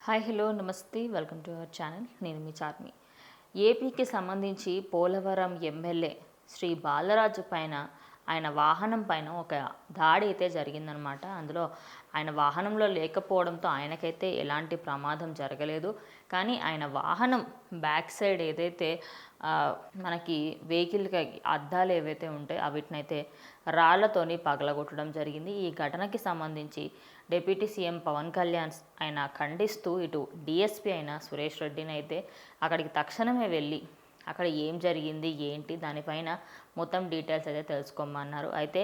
Hi hello నమస్తే welcome to our channel. నేను మీ చార్మి. ఏపీకి సంబంధించి పోలవరం ఎమ్మెల్యే శ్రీ బాలరాజు పైన ఆయన వాహనం పైన ఒక దాడి అయితే జరిగిందనమాట. అందులో ఆయన వాహనంలో లేకపోవడంతో ఆయనకైతే ఎలాంటి ప్రమాదం జరగలేదు. కానీ ఆయన వాహనం బ్యాక్ సైడ్ ఏదైతే మనకి వెహికల్కి అద్దాలు ఏవైతే ఉంటాయో వీటినైతే రాళ్లతోని పగలగొట్టడం జరిగింది. ఈ ఘటనకి సంబంధించి డిప్యూటీ సీఎం పవన్ కళ్యాణ్ ఆయన ఖండిస్తూ ఇటు డిఎస్పీ అయిన సురేష్ రెడ్డిని అయితే అక్కడికి తక్షణమే వెళ్ళి అక్కడ ఏం జరిగింది ఏంటి దానిపైన మొత్తం డీటెయిల్స్ అయితే తెలుసుకోమన్నారు. అయితే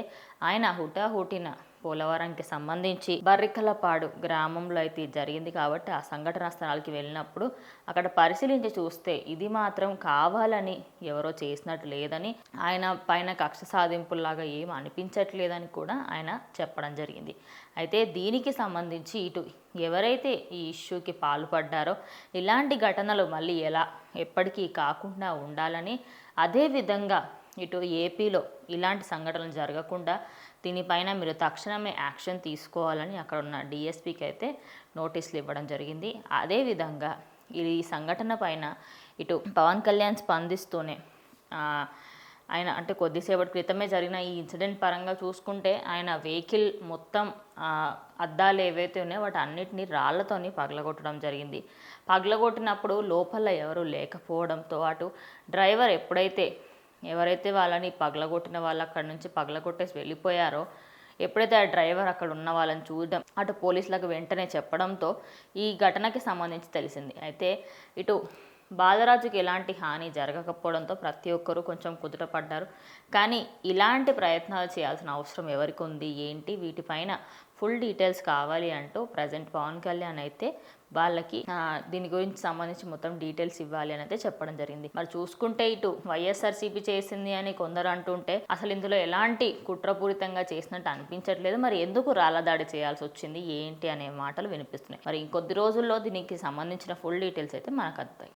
ఆయన హుటాహుటిన పోలవరంకి సంబంధించి బర్రికలపాడు గ్రామంలో అయితే జరిగింది కాబట్టి ఆ సంఘటనా స్థలానికి వెళ్ళినప్పుడు అక్కడ పరిశీలించి చూస్తే ఇది మాత్రం కావాలని ఎవరో చేసినట్టు లేదని, ఆయన పైన కక్ష సాధింపుల్లాగా ఏం అనిపించట్లేదని కూడా ఆయన చెప్పడం జరిగింది. అయితే దీనికి సంబంధించి ఇటు ఎవరైతే ఈ ఇష్యూకి పాల్పడ్డారో ఇలాంటి ఘటనలు మళ్ళీ ఎప్పటికీ కాకుండా ఉండాలని, అదేవిధంగా ఇటు ఏపీలో ఇలాంటి సంఘటనలు జరగకుండా దీనిపైన మీరు తక్షణమే యాక్షన్ తీసుకోవాలని అక్కడ ఉన్న డిఎస్పీకి అయితే నోటీసులు ఇవ్వడం జరిగింది. అదేవిధంగా ఈ సంఘటన పైన ఇటు పవన్ కళ్యాణ్ స్పందిస్తూనే ఆయన అంటే కొద్దిసేపటి క్రితమే జరిగిన ఈ ఇన్సిడెంట్ పరంగా చూసుకుంటే ఆయన వెహికల్ మొత్తం అద్దాలు ఏవైతే ఉన్నాయో వాటి అన్నిటినీ రాళ్లతోని పగలగొట్టడం జరిగింది. పగలగొట్టినప్పుడు లోపల ఎవరు లేకపోవడంతో అటు డ్రైవర్ ఎవరైతే వాళ్ళని పగలగొట్టిన వాళ్ళు అక్కడి నుంచి పగలగొట్టేసి వెళ్ళిపోయారో, ఎప్పుడైతే ఆ డ్రైవర్ అక్కడ ఉన్న వాళ్ళని చూడడం అటు పోలీసులకు వెంటనే చెప్పడంతో ఈ ఘటనకి సంబంధించి తెలిసింది. అయితే ఇటు బాలరాజుకి ఎలాంటి హాని జరగకపోవడంతో ప్రతి ఒక్కరూ కొంచెం కుదుటపడ్డారు. కానీ ఇలాంటి ప్రయత్నాలు చేయాల్సిన అవసరం ఎవరికి ఉంది ఏంటి వీటిపైన ఫుల్ డీటెయిల్స్ కావాలి అంటూ ప్రజెంట్ పవన్ కళ్యాణ్ అయితే వాళ్ళకి దీని గురించి సంబంధించి మొత్తం డీటెయిల్స్ ఇవ్వాలి అని అయితే చెప్పడం జరిగింది. మరి చూసుకుంటే ఇటు వైఎస్ఆర్సీపీ చేసింది అని కొందరు అంటుంటే అసలు ఇందులో ఎలాంటి కుట్రపూరితంగా చేసినట్టు అనిపించట్లేదు. మరి ఎందుకు రాళ్ల దాడి చేయాల్సి వచ్చింది ఏంటి అనే మాటలు వినిపిస్తున్నాయి. మరి ఇంకొద్ది రోజుల్లో దీనికి సంబంధించిన ఫుల్ డీటెయిల్స్ అయితే మనకు అందుతాయి.